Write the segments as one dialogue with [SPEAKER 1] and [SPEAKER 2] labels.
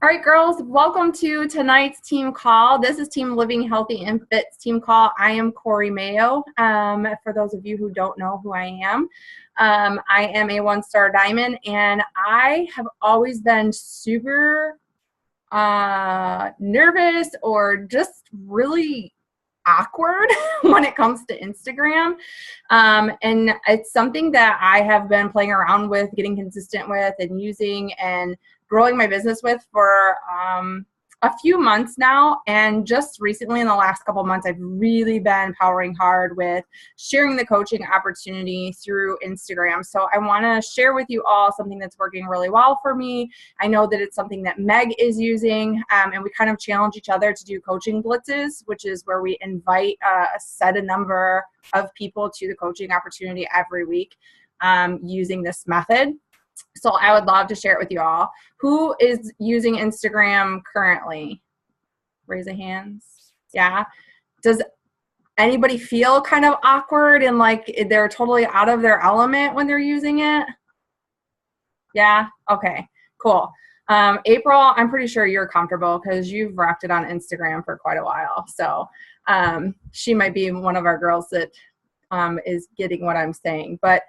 [SPEAKER 1] All right, girls, welcome to tonight's team call. This is Team Living Healthy and Fit's team call. I am Corey Mayo. For those of you who don't know who I am a one-star diamond, and I have always been super nervous or just really awkward when it comes to Instagram. And it's something that I have been playing around with, getting consistent with, and using and growing my business with for a few months now. And just recently in the last couple months, I've really been powering hard with sharing the coaching opportunity through Instagram. So I want to share with you all something that's working really well for me. I know that it's something that Meg is using, and we kind of challenge each other to do coaching blitzes, which is where we invite a set number of people to the coaching opportunity every week using this method. So I would love to share it with you all. Who is using Instagram currently? Raise a hands. Yeah. Does anybody feel kind of awkward and like they're totally out of their element when they're using it? Yeah. Okay, cool. April, I'm pretty sure you're comfortable because you've rocked it on Instagram for quite a while. So she might be one of our girls that is getting what I'm saying. But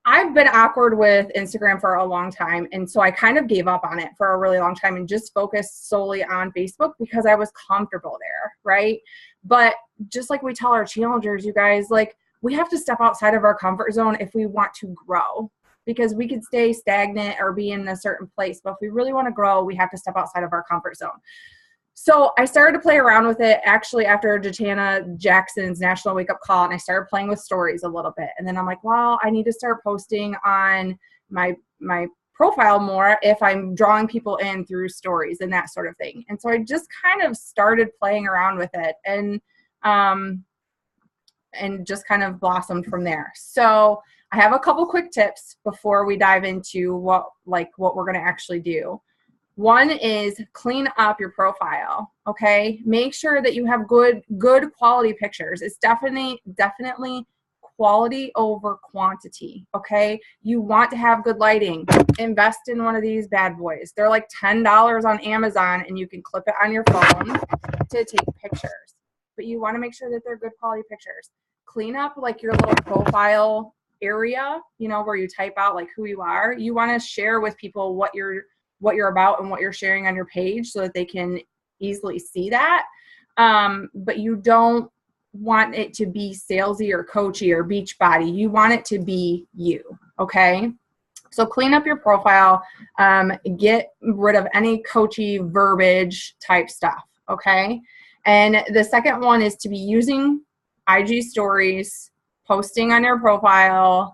[SPEAKER 1] I've been awkward with Instagram for a long time, and so I kind of gave up on it for a really long time and just focused solely on Facebook because I was comfortable there, right? But just like we tell our challengers, you guys, like we have to step outside of our comfort zone if we want to grow, because we could stay stagnant or be in a certain place, but if we really want to grow, we have to step outside of our comfort zone. So I started to play around with it actually after Jatana Jackson's National Wake Up Call, and I started playing with stories a little bit. And then I'm like, well, I need to start posting on my profile more if I'm drawing people in through stories and that sort of thing. And so I just kind of started playing around with it and just kind of blossomed from there. So I have a couple quick tips before we dive into what we're going to actually do. One is clean up your profile, okay? Make sure that you have good quality pictures. It's definitely quality over quantity, okay? You want to have good lighting. Invest in one of these bad boys. They're like $10 on Amazon, and you can clip it on your phone to take pictures. But you want to make sure that they're good quality pictures. Clean up like your little profile area, you know, where you type out like who you are. You want to share with people what you're about and what you're sharing on your page so that they can easily see that. But you don't want it to be salesy or coachy or beach body. You want it to be you, okay? So clean up your profile, get rid of any coachy verbiage type stuff, okay? And the second one is to be using IG stories, posting on your profile,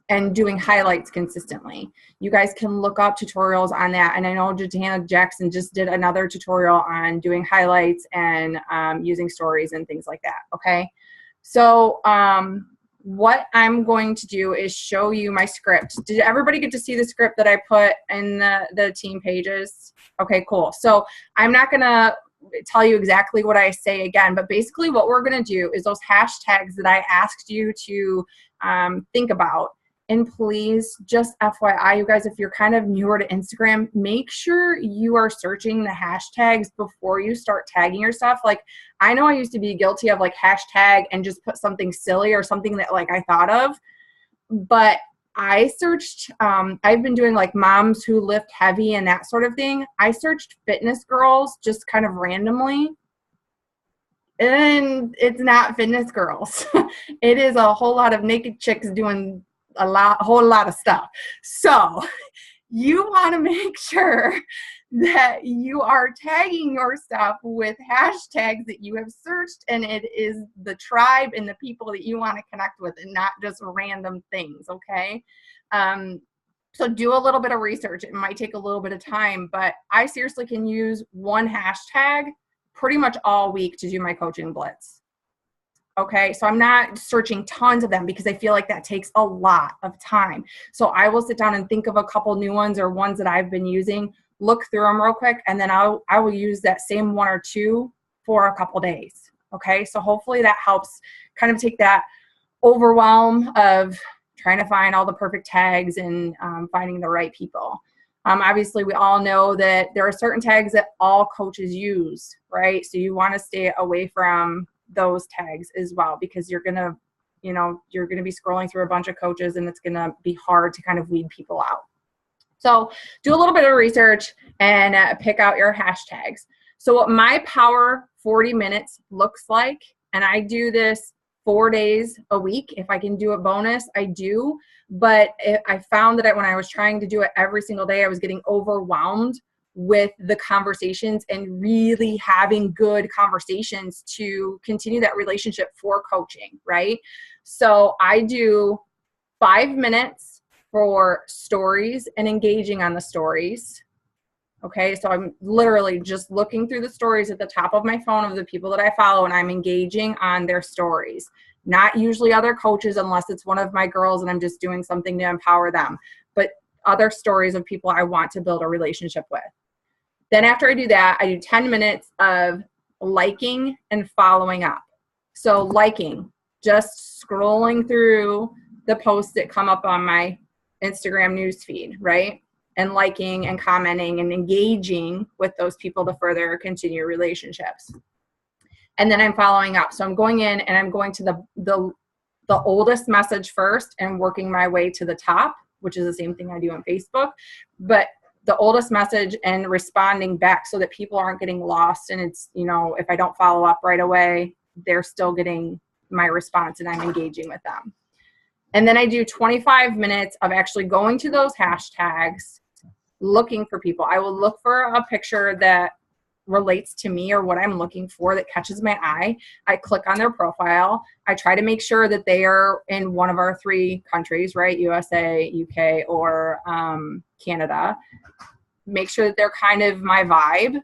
[SPEAKER 1] and doing highlights consistently. You guys can look up tutorials on that. And I know Jatana Jackson just did another tutorial on doing highlights and using stories and things like that, okay? So what I'm going to do is show you my script. Did everybody get to see the script that I put in the team pages? Okay, cool. So I'm not gonna tell you exactly what I say again, but basically what we're gonna do is those hashtags that I asked you to think about. And please, just FYI, you guys, if you're kind of newer to Instagram, make sure you are searching the hashtags before you start tagging your stuff. Like, I know I used to be guilty of like hashtag and just put something silly or something that like I thought of. But I searched, I've been doing like moms who lift heavy and that sort of thing. I searched fitness girls just kind of randomly. And it's not fitness girls. It is a whole lot of naked chicks doing a whole lot of stuff. So you want to make sure that you are tagging your stuff with hashtags that you have searched, and it is the tribe and the people that you want to connect with and not just random things, okay? So do a little bit of research. It might take a little bit of time, but I seriously can use one hashtag pretty much all week to do my coaching blitz. Okay, so I'm not searching tons of them because I feel like that takes a lot of time. So I will sit down and think of a couple new ones or ones that I've been using, look through them real quick, and then I will use that same one or two for a couple days. Okay, so hopefully that helps kind of take that overwhelm of trying to find all the perfect tags and finding the right people. Obviously, we all know that there are certain tags that all coaches use, right? So you want to stay away from those tags as well, because you're going to, you're going to be scrolling through a bunch of coaches, and it's going to be hard to kind of weed people out. So do a little bit of research and pick out your hashtags. So what my Power 40 Minutes looks like, and I do this 4 days a week. If I can do a bonus, I do. But I found that when I was trying to do it every single day, I was getting overwhelmed with the conversations and really having good conversations to continue that relationship for coaching, right? So I do 5 minutes for stories and engaging on the stories. Okay, so I'm literally just looking through the stories at the top of my phone of the people that I follow, and I'm engaging on their stories. Not usually other coaches unless it's one of my girls and I'm just doing something to empower them, but other stories of people I want to build a relationship with. Then after I do that, I do 10 minutes of liking and following up. So liking, just scrolling through the posts that come up on my Instagram newsfeed, right? And liking and commenting and engaging with those people to further continue relationships. And then I'm following up. So I'm going in and I'm going to the oldest message first and working my way to the top, which is the same thing I do on Facebook. But the oldest message and responding back so that people aren't getting lost. And it's, if I don't follow up right away, they're still getting my response and I'm engaging with them. And then I do 25 minutes of actually going to those hashtags, looking for people. I will look for a picture that relates to me or what I'm looking for that catches my eye. I click on their profile. I try to make sure that they are in one of our 3 countries, right? USA, UK, or Canada. Make sure that they're kind of my vibe.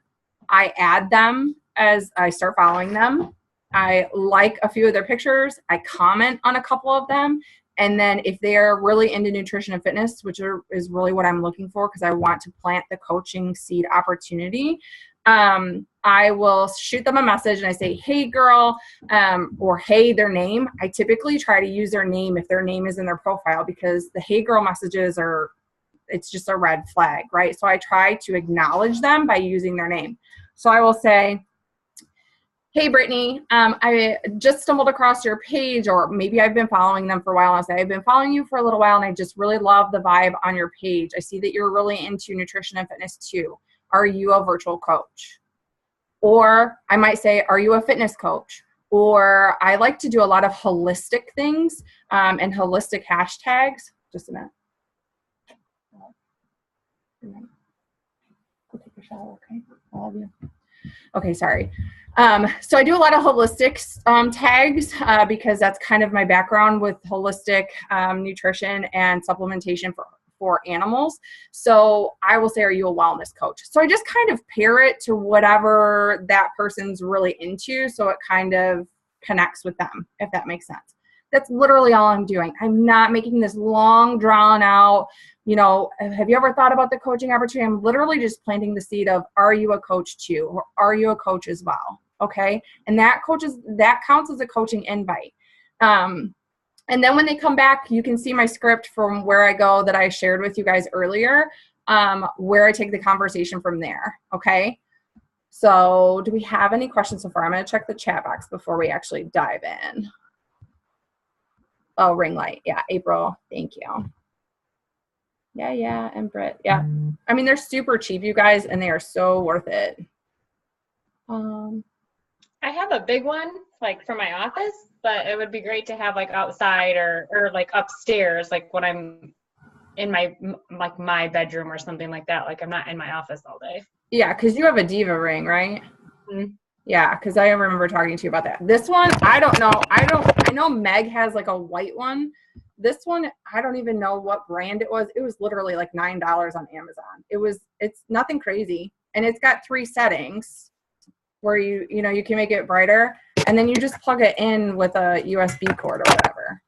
[SPEAKER 1] I add them as I start following them. I like a few of their pictures. I comment on a couple of them. And then if they are really into nutrition and fitness, which is really what I'm looking for because I want to plant the coaching seed opportunity, I will shoot them a message and I say, hey girl, or hey, their name. I typically try to use their name if their name is in their profile, because the hey girl messages it's just a red flag, right? So I try to acknowledge them by using their name. So I will say, hey, Brittany, I just stumbled across your page, or maybe I've been following them for a while. I'll say, I've been following you for a little while and I just really love the vibe on your page. I see that you're really into nutrition and fitness too. Are you a virtual coach? Or I might say, are you a fitness coach? Or I like to do a lot of holistic things and holistic hashtags. Just a minute. Go take a shower, okay? I love you. Okay, sorry. So I do a lot of holistic tags because that's kind of my background with holistic nutrition and supplementation for animals. So I will say, are you a wellness coach? So I just kind of pair it to whatever that person's really into, so it kind of connects with them, if that makes sense. That's literally all I'm doing. I'm not making this long, drawn out, have you ever thought about the coaching opportunity? I'm literally just planting the seed of, are you a coach too? Or are you a coach as well? Okay. And that counts as a coaching invite. And then when they come back, you can see my script from where I go that I shared with you guys earlier, where I take the conversation from there. Okay. So do we have any questions so far? I'm going to check the chat box before we actually dive in. Oh, ring light. Yeah. April. Thank you. Yeah. And Britt. Yeah. I mean, they're super cheap, you guys, and they are so worth it.
[SPEAKER 2] I have a big one, like for my office, but it would be great to have like outside or like upstairs, like when I'm in my bedroom or something like that. Like I'm not in my office all day.
[SPEAKER 1] Yeah, because you have a Diva ring, right? Mm-hmm. Yeah, because I remember talking to you about that. This one, I don't know. I know Meg has like a white one. This one, I don't even know what brand it was. It was literally like $9 on Amazon. It's nothing crazy. And it's got 3 settings where you can make it brighter. And then you just plug it in with a USB cord or whatever.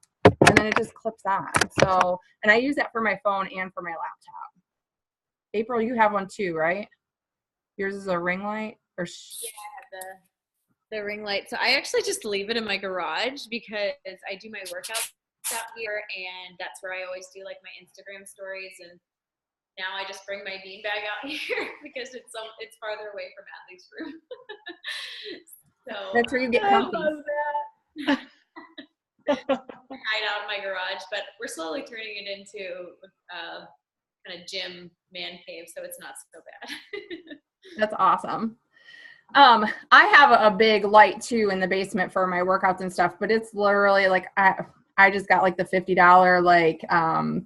[SPEAKER 1] And then it just clips on. So, and I use that for my phone and for my laptop. April, you have one too, right? Yours is a ring light? Or
[SPEAKER 3] yeah, I have the ring light. So I actually just leave it in my garage because I do my workouts out here, and that's where I always do like my Instagram stories now I just bring my beanbag out here because it's farther away from Adley's room. So
[SPEAKER 1] That's where you get comfy.
[SPEAKER 2] I love that.
[SPEAKER 3] hide out in my garage, but we're slowly turning it into kind of gym man cave, so it's not so bad.
[SPEAKER 1] That's awesome. I have a big light too in the basement for my workouts and stuff, but it's literally like I just got like the $50 like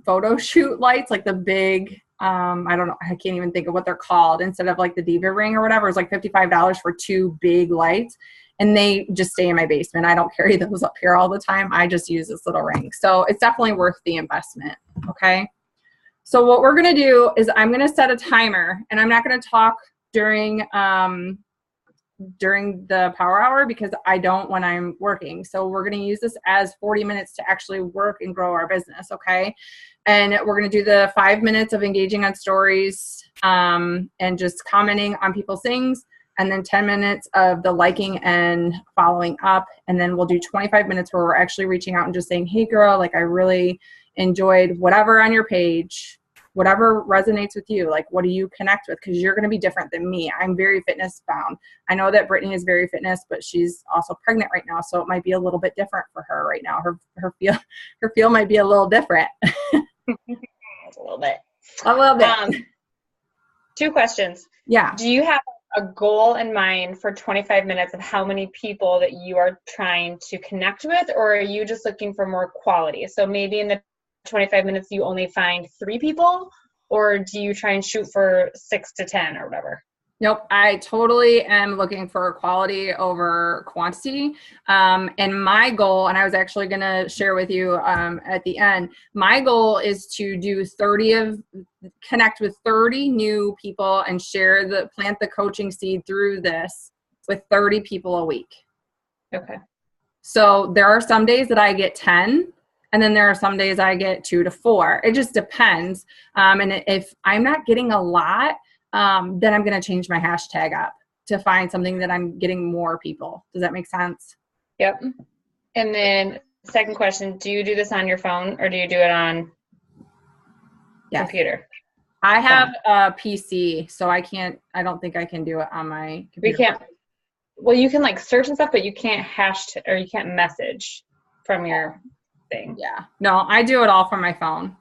[SPEAKER 1] photo shoot lights, like the big I don't know, I can't even think of what they're called. Instead of like the Diva ring or whatever, it's like $55 for 2 big lights, and they just stay in my basement. I don't carry those up here all the time. I just use this little ring. So it's definitely worth the investment. Okay. So what we're going to do is I'm going to set a timer, and I'm not going to talk during the power hour because I don't when I'm working. So we're going to use this as 40 minutes to actually work and grow our business. Okay. And we're going to do the 5 minutes of engaging on stories and just commenting on people's things. And then 10 minutes of the liking and following up. And then we'll do 25 minutes where we're actually reaching out and just saying, hey girl, like I really enjoyed whatever on your page, whatever resonates with you. Like, what do you connect with? Because you're going to be different than me. I'm very fitness bound. I know that Brittany is very fitness, but she's also pregnant right now. So it might be a little bit different for her right now. Her feel might be a little different.
[SPEAKER 2] A little bit.
[SPEAKER 1] A little bit.
[SPEAKER 2] 2 questions.
[SPEAKER 1] Yeah.
[SPEAKER 2] Do you have a goal in mind for 25 minutes of how many people that you are trying to connect with, or are you just looking for more quality? So maybe in the 25 minutes you only find 3 people, or do you try and shoot for 6 to 10 or whatever?
[SPEAKER 1] Nope. I totally am looking for quality over quantity. And my goal, and I was actually going to share with you at the end, my goal is to do connect with 30 new people and plant the coaching seed through this with 30 people a week.
[SPEAKER 2] Okay.
[SPEAKER 1] So there are some days that I get 10. And then there are some days I get 2 to 4. It just depends. And if I'm not getting a lot, then I'm going to change my hashtag up to find something that I'm getting more people. Does that make sense?
[SPEAKER 2] Yep. And then second question, do you do this on your phone or do you do it on computer?
[SPEAKER 1] I have a PC, so I don't think I can do it on my computer.
[SPEAKER 2] Well, you can like search and stuff, but you can't you can't message from your thing.
[SPEAKER 1] Yeah. No, I do it all from my phone.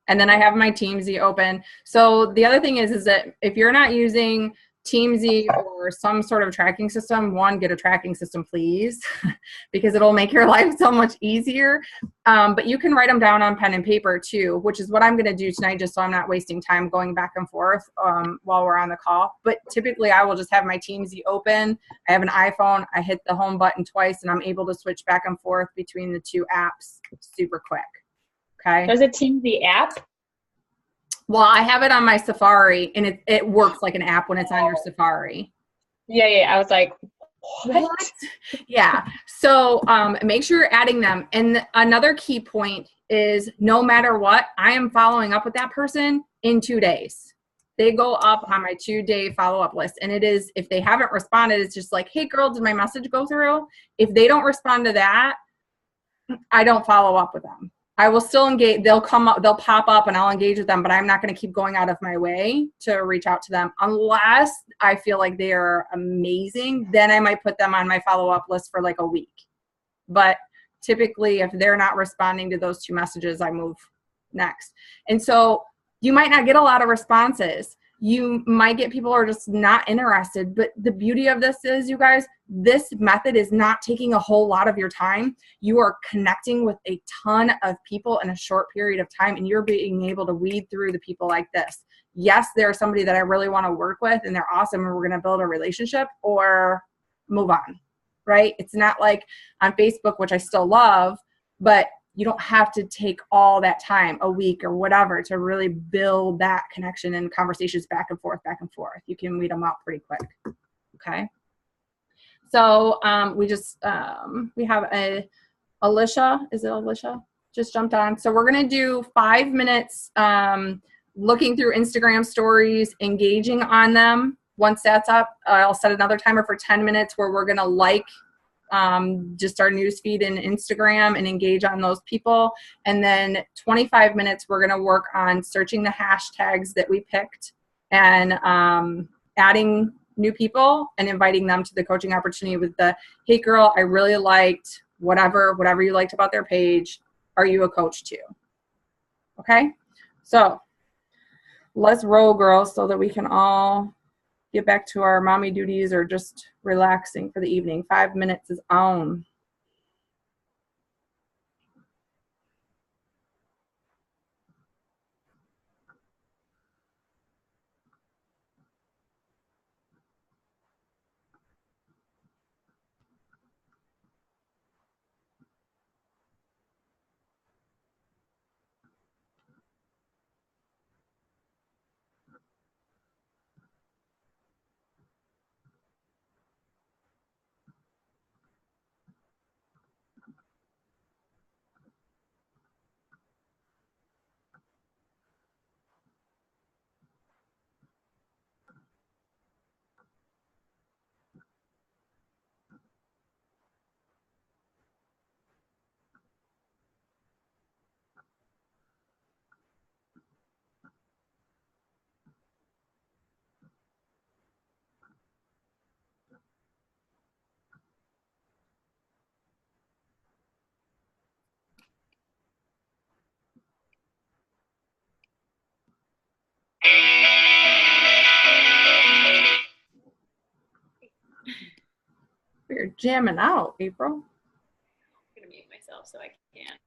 [SPEAKER 1] And then I have my Teamsy open. So the other thing is that if you're not using Teamsy or some sort of tracking system, get a tracking system, please, because it'll make your life so much easier. But you can write them down on pen and paper too, which is what I'm going to do tonight, just so I'm not wasting time going back and forth while we're on the call. But typically I will just have my Teamsy open. I have an iPhone. I hit the home button twice and I'm able to switch back and forth between the 2 apps super quick. Okay.
[SPEAKER 2] There's a Teamsy app?
[SPEAKER 1] Well, I have it on my Safari, and it works like an app when it's on your Safari.
[SPEAKER 2] Yeah. I was like, what?
[SPEAKER 1] Yeah. So make sure you're adding them. And another key point is no matter what, I am following up with that person in 2 days. They go up on my 2-day follow-up list. And it is, if they haven't responded, it's just like, hey, girl, did my message go through? If they don't respond to that, I don't follow up with them. I will still engage. They'll come up, they'll pop up and I'll engage with them, but I'm not going to keep going out of my way to reach out to them unless I feel like they are amazing. Then I might put them on my follow-up list for like a week. But typically if they're not responding to those 2 messages, I move next. And so you might not get a lot of responses. You might get people who are just not interested. But the beauty of this is, you guys, this method is not taking a whole lot of your time. You are connecting with a ton of people in a short period of time, and you're being able to weed through the people like this. Yes, they're somebody that I really want to work with, and they're awesome, and we're going to build a relationship, or move on, right? It's not like on Facebook, which I still love, but you don't have to take all that time, a week or whatever, to really build that connection and conversations back and forth. You can weed them out pretty quick. Okay. So we have Alicia. Is it Alicia? Just jumped on. So we're going to do 5 minutes looking through Instagram stories, engaging on them. Once that's up, I'll set another timer for 10 minutes where we're going to like just our newsfeed and Instagram and engage on those people. And then 25 minutes, we're going to work on searching the hashtags that we picked and adding new people and inviting them to the coaching opportunity with the, hey girl, I really liked whatever you liked about their page. Are you a coach too? Okay. So let's roll, girls, so that we can all get back to our mommy duties or just relaxing for the evening. 5 minutes is on. We're jamming out, April.
[SPEAKER 3] I'm gonna mute myself so I can't.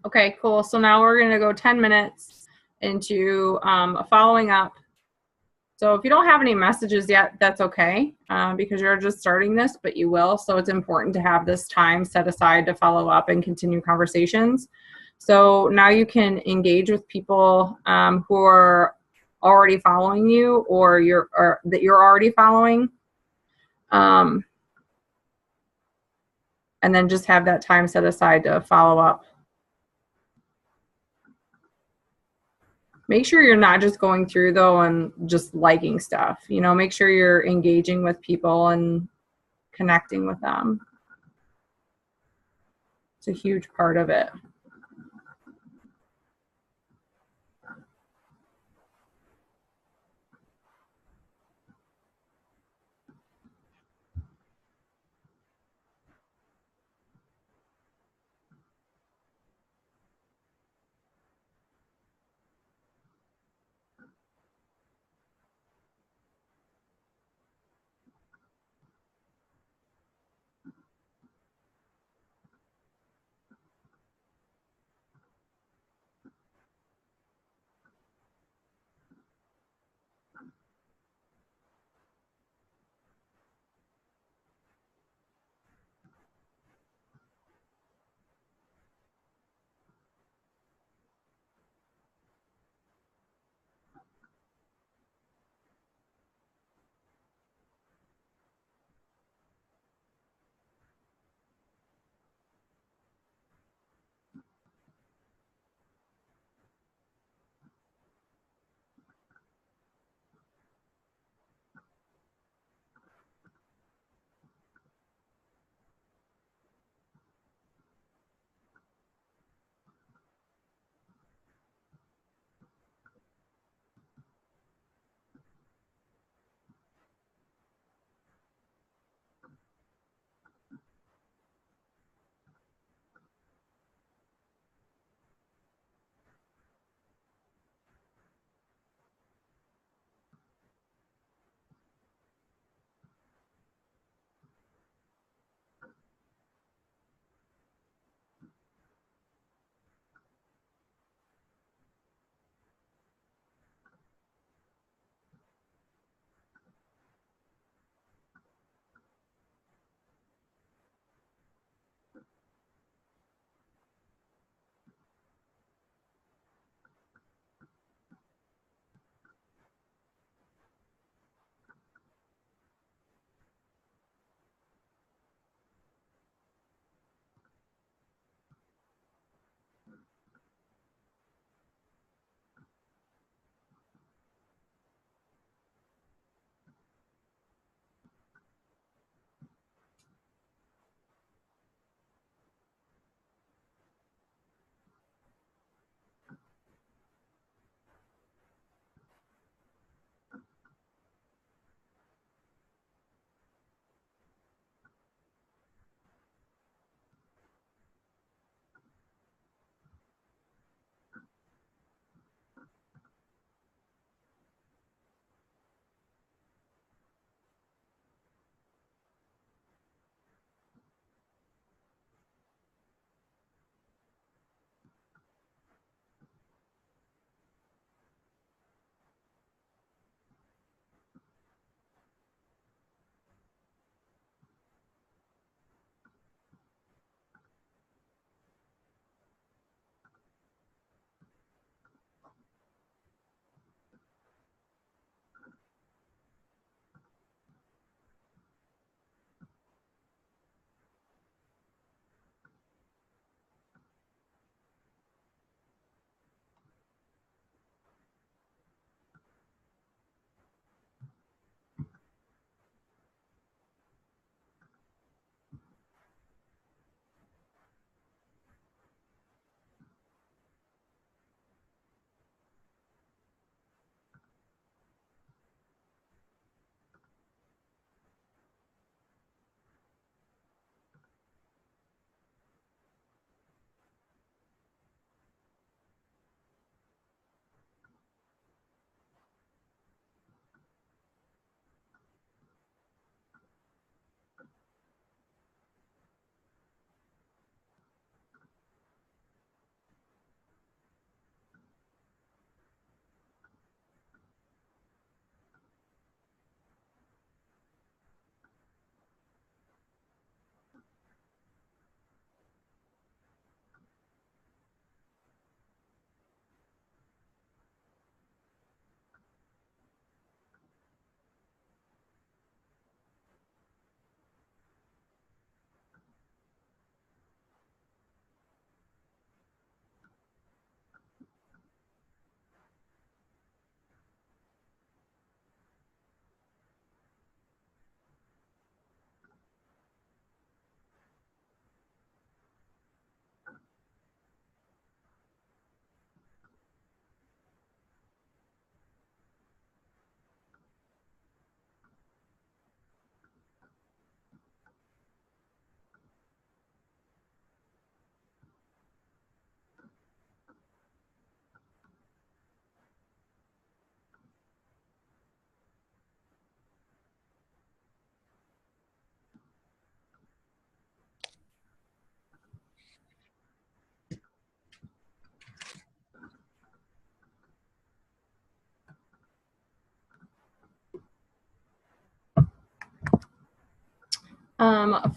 [SPEAKER 1] Okay, cool. So now we're going to go 10 minutes into following up. So if you don't have any messages yet, that's okay, because you're just starting this, but you will. So it's important to have this time set aside to follow up and continue conversations. So now you can engage with people who are already following you, or that you're already following. And then just have that time set aside to follow up. Make sure you're not just going through though and just liking stuff. Make sure you're engaging with people and connecting with them. It's a huge part of it.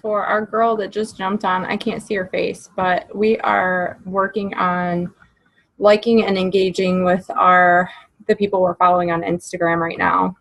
[SPEAKER 1] For our girl that just jumped on, I can't see her face, but we are working on liking and engaging with the people we're following on Instagram right now.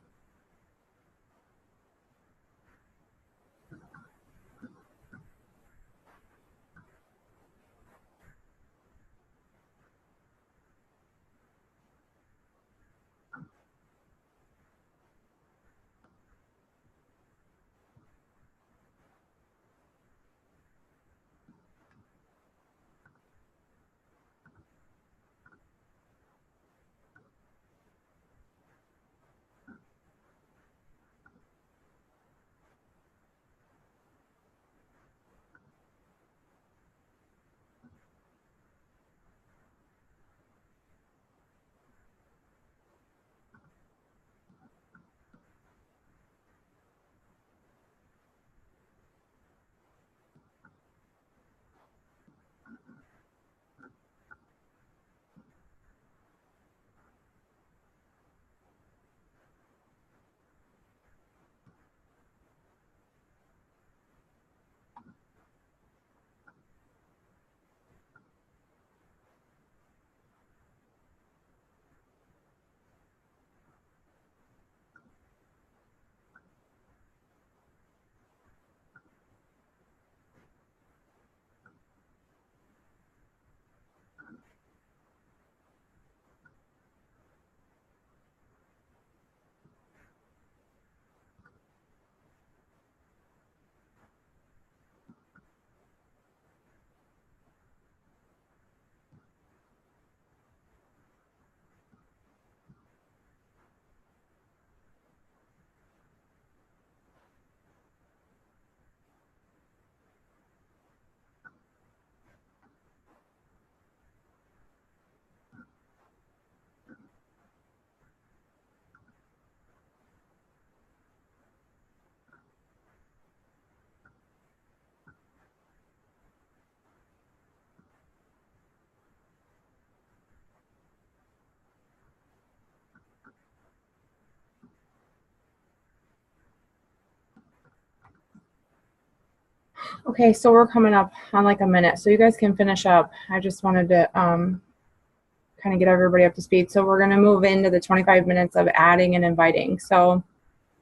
[SPEAKER 1] Okay, so we're coming up on like a minute, so you guys can finish up. I just wanted to kind of get everybody up to speed. So we're going to move into the 25 minutes of adding and inviting. So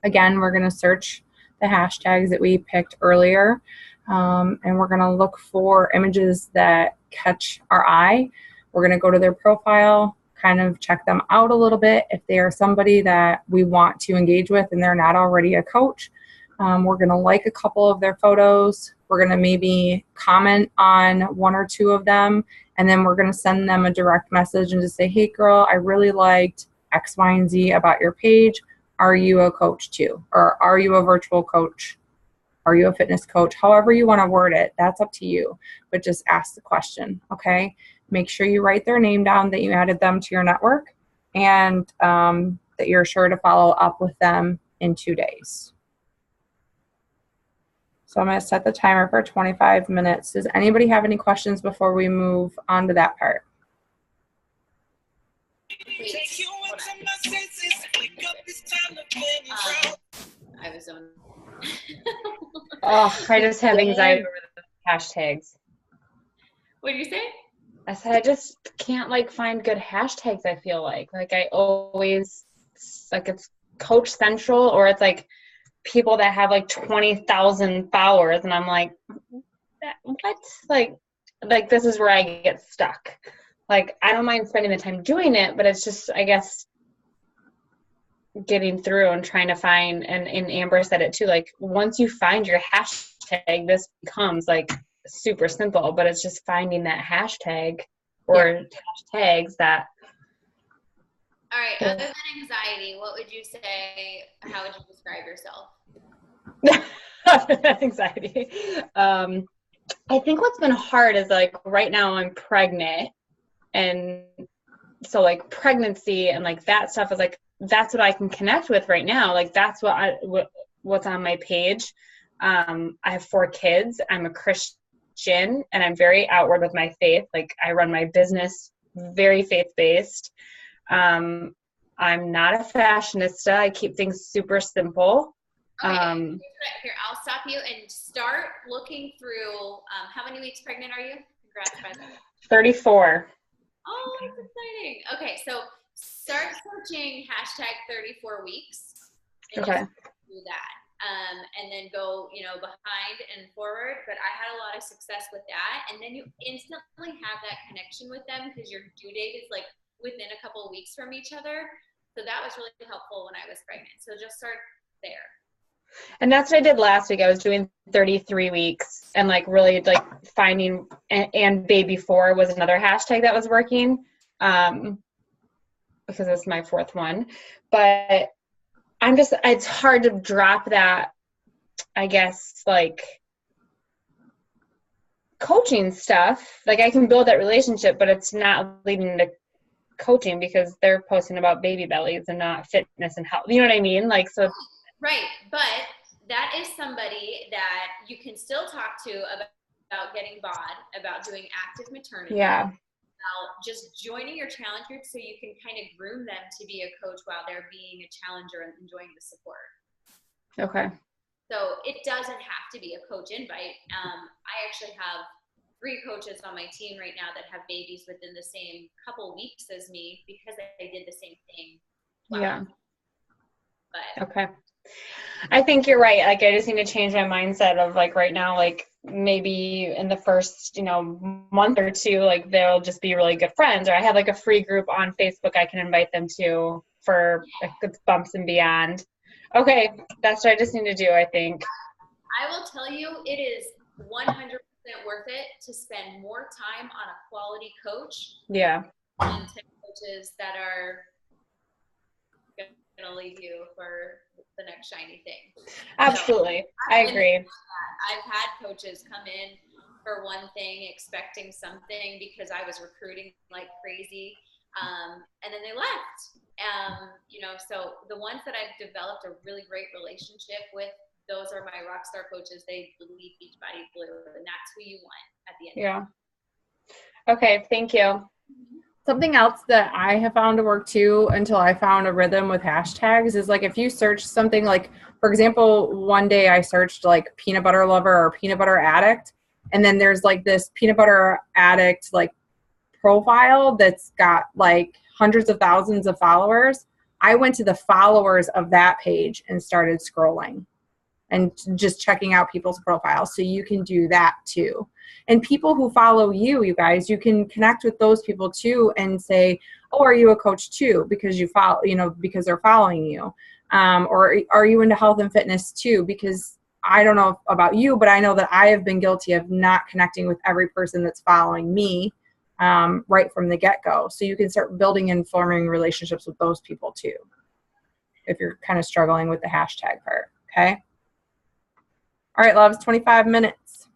[SPEAKER 1] again, we're going to search the hashtags that we picked earlier, and we're going to look for images that catch our eye. We're going to go to their profile, kind of check them out a little bit. If they are somebody that we want to engage with and they're not already a coach, we're going to like a couple of their photos. We're going to maybe comment on one or two of them, and then we're going to send them a direct message and just say, hey girl, I really liked X, Y, and Z about your page. Are you a coach too? Or are you a virtual coach? Are you a fitness coach? However you want to word it, that's up to you. But just ask the question, okay? Make sure you write their name down, that you added them to your network, and that you're sure to follow up with them in 2 days. So I'm going to set the timer for 25 minutes. Does anybody have any questions before we move on to that part?
[SPEAKER 3] I was on.
[SPEAKER 2] Oh, I just have anxiety over the hashtags.
[SPEAKER 3] What did you say?
[SPEAKER 2] I said I just can't like find good hashtags. I feel like I always like it's Coach Central, or it's like people that have like 20,000 followers, and I'm like, what? Like this is where I get stuck. Like I don't mind spending the time doing it, but it's just, I guess, getting through and trying to find, and Amber said it too, like once you find your hashtag, this becomes like super simple, but it's just finding that hashtag or hashtags that.
[SPEAKER 3] All right, other than anxiety, what would you say, how would you describe yourself?
[SPEAKER 2] Other than anxiety. I think what's been hard is like right now I'm pregnant, and so like pregnancy and like that stuff is like, that's what I can connect with right now. Like that's what's on my page. I have 4 kids. I'm a Christian, and I'm very outward with my faith. Like I run my business very faith-based. I'm not a fashionista. I keep things super simple.
[SPEAKER 3] Okay,
[SPEAKER 2] Um,
[SPEAKER 3] here, I'll stop you and start looking through, how many weeks pregnant are you? Congrats, by the way.
[SPEAKER 2] 34.
[SPEAKER 3] Oh, that's exciting. Okay, so start searching hashtag 34 weeks and
[SPEAKER 2] Okay.
[SPEAKER 3] just do that. And then go, behind and forward. But I had a lot of success with that. And then you instantly have that connection with them because your due date is like within a couple of weeks from each other. So that was really helpful when I was pregnant. So just start there.
[SPEAKER 2] And that's what I did last week. I was doing 33 weeks and like really like finding, and baby 4 was another hashtag that was working, because it's my 4th one. But it's hard to drop that, I guess, like coaching stuff. Like I can build that relationship, but it's not leading to coaching because they're posting about baby bellies and not fitness and health. You know what I mean? Like, so.
[SPEAKER 3] Right. But that is somebody that you can still talk to about getting bod, about doing active maternity.
[SPEAKER 2] Yeah.
[SPEAKER 3] About just joining your challenge group so you can kind of groom them to be a coach while they're being a challenger and enjoying the support.
[SPEAKER 2] Okay.
[SPEAKER 3] So it doesn't have to be a coach invite. I actually have 3 coaches on my team right now that have babies within the same couple weeks as me because they did the same thing.
[SPEAKER 2] Yeah.
[SPEAKER 3] But
[SPEAKER 2] okay. I think you're right. Like I just need to change my mindset of like right now, like maybe in the first, month or 2, like they'll just be really good friends, or I have like a free group on Facebook I can invite them to for like good bumps and beyond. Okay. That's what I just need to do, I think.
[SPEAKER 3] I will tell you, it is 100% worth it to spend more time on a quality coach.
[SPEAKER 2] Yeah.
[SPEAKER 3] Than 10 coaches that are going to leave you for the next shiny thing.
[SPEAKER 2] Absolutely. So, I agree.
[SPEAKER 3] I've had coaches come in for one thing expecting something because I was recruiting like crazy, and then they left. So the ones that I've developed a really great relationship with, those are my rock star coaches. They believe Beachbody Blue, and that's who you want at the end.
[SPEAKER 2] Yeah. Okay. Thank you.
[SPEAKER 1] Something else that I have found to work too, until I found a rhythm with hashtags, is like if you search something like, for example, one day I searched like peanut butter lover or peanut butter addict, and then there's like this peanut butter addict like profile that's got like hundreds of thousands of followers. I went to the followers of that page and started scrolling and just checking out people's profiles. So you can do that too. And people who follow you, you guys, you can connect with those people too and say, oh, are you a coach too? Because you follow, because they're following you. Or are you into health and fitness too? Because I don't know about you, but I know that I have been guilty of not connecting with every person that's following me right from the get-go. So you can start building and forming relationships with those people too, if you're kind of struggling with the hashtag part. Okay. All right, loves, 25 minutes.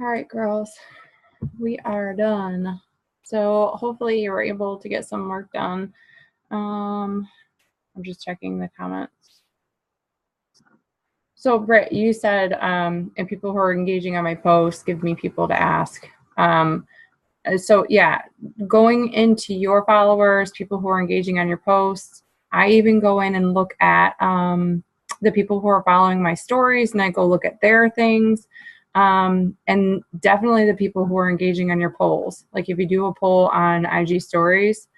[SPEAKER 1] All right, girls, we are done. So hopefully you were able to get some work done. I'm just checking the comments. So Britt, you said, and people who are engaging on my posts give me people to ask. So yeah, going into your followers, people who are engaging on your posts, I even go in and look at the people who are following my stories, and I go look at their things. And definitely the people who are engaging on your polls. Like if you do a poll on IG stories,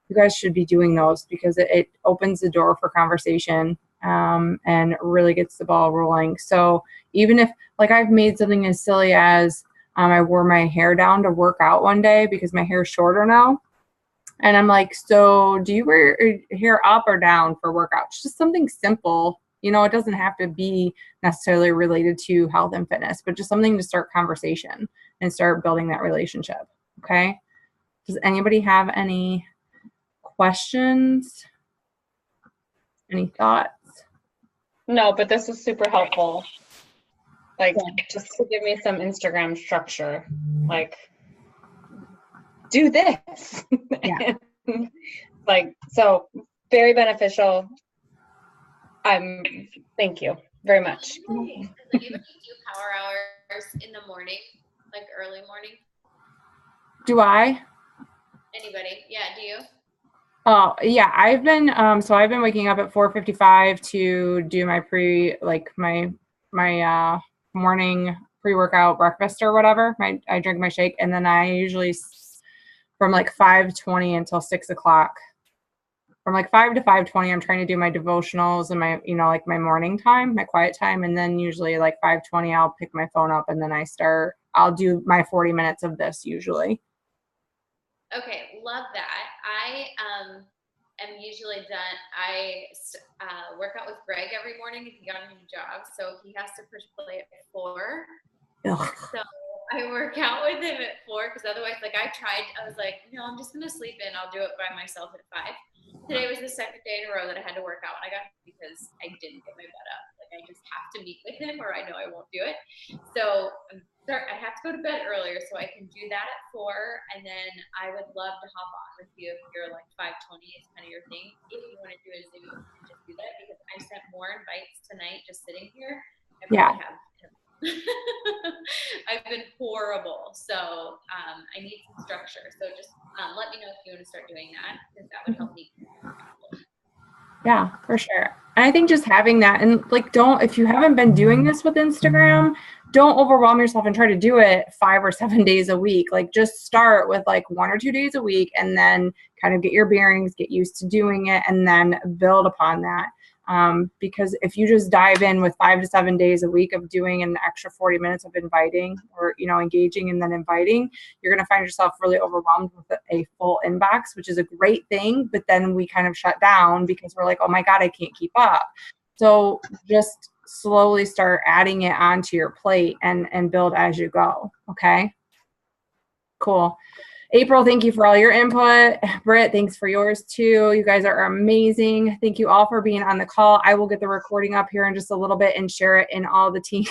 [SPEAKER 1] you guys should be doing those because it opens the door for conversation and really gets the ball rolling. So even if, like, I've made something as silly as I wore my hair down to work out one day because my hair is shorter now. And I'm like, so do you wear your hair up or down for workouts? Just something simple. You know, it doesn't have to be necessarily related to health and fitness, but just something to start conversation and start building that relationship. Okay. Does anybody have any questions? Any thoughts?
[SPEAKER 2] No, but this is super helpful. Like, just to give me some Instagram structure. Like, do this.
[SPEAKER 1] Yeah.
[SPEAKER 2] Like, so very beneficial. Thank you very much.
[SPEAKER 3] Like, do power hours in the morning, like early morning?
[SPEAKER 1] Do I?
[SPEAKER 3] Anybody? Yeah, do you?
[SPEAKER 1] Oh, yeah, I've been I've been waking up at 4:55 to do my morning pre-workout breakfast or whatever. I drink my shake, and then I usually from like 5:20 until 6 o'clock. From like 5 to 5:20, I'm trying to do my devotionals and my, like my morning time, my quiet time. And then usually like 5:20, I'll pick my phone up and then I'll do my 40 minutes of this usually.
[SPEAKER 3] Okay, love that. I am usually done. I work out with Greg every morning. He got a new job, so he has to push play at 4.
[SPEAKER 1] Ugh.
[SPEAKER 3] So I work out with him at 4 because otherwise, like I was like, no, I'm just gonna sleep in. I'll do it by myself at 5. Today was the second day in a row that I had to work out, and I got because I didn't get my butt up. Like I just have to meet with him, or I know I won't do it. So I have to go to bed earlier, so I can do that at 4, and then I would love to hop on with you if you're like 5:20 is kind of your thing. If you want to do a Zoom, just do that because I sent more invites tonight just sitting here. I really have. I've been horrible, so I need some structure. So just let me know if you want to start doing that because that would help me.
[SPEAKER 1] Yeah, for sure. And I think just having that, and like, if you haven't been doing this with Instagram, don't overwhelm yourself and try to do it 5 or 7 days a week. Like just start with like 1 or 2 days a week and then kind of get your bearings, get used to doing it, and then build upon that. Because if you just dive in with 5 to 7 days a week of doing an extra 40 minutes of inviting or, engaging and then inviting, you're going to find yourself really overwhelmed with a full inbox, which is a great thing. But then we kind of shut down because we're like, oh my God, I can't keep up. So just slowly start adding it onto your plate and build as you go. Okay. Cool. April, thank you for all your input. Britt, thanks for yours too. You guys are amazing. Thank you all for being on the call. I will get the recording up here in just a little bit and share it in all the team.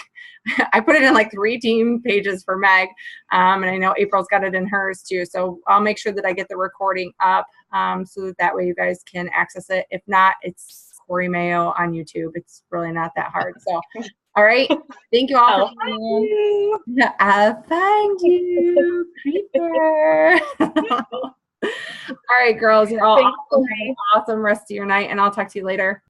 [SPEAKER 1] I put it in like 3 team pages for Meg. And I know April's got it in hers too. So I'll make sure that I get the recording up so that way you guys can access it. If not, it's Corey Mayo on YouTube. It's really not that hard. So, all right. Thank you all for coming. I'll find you, creeper. All right, girls. You're all awesome. Awesome rest of your night, and I'll talk to you later.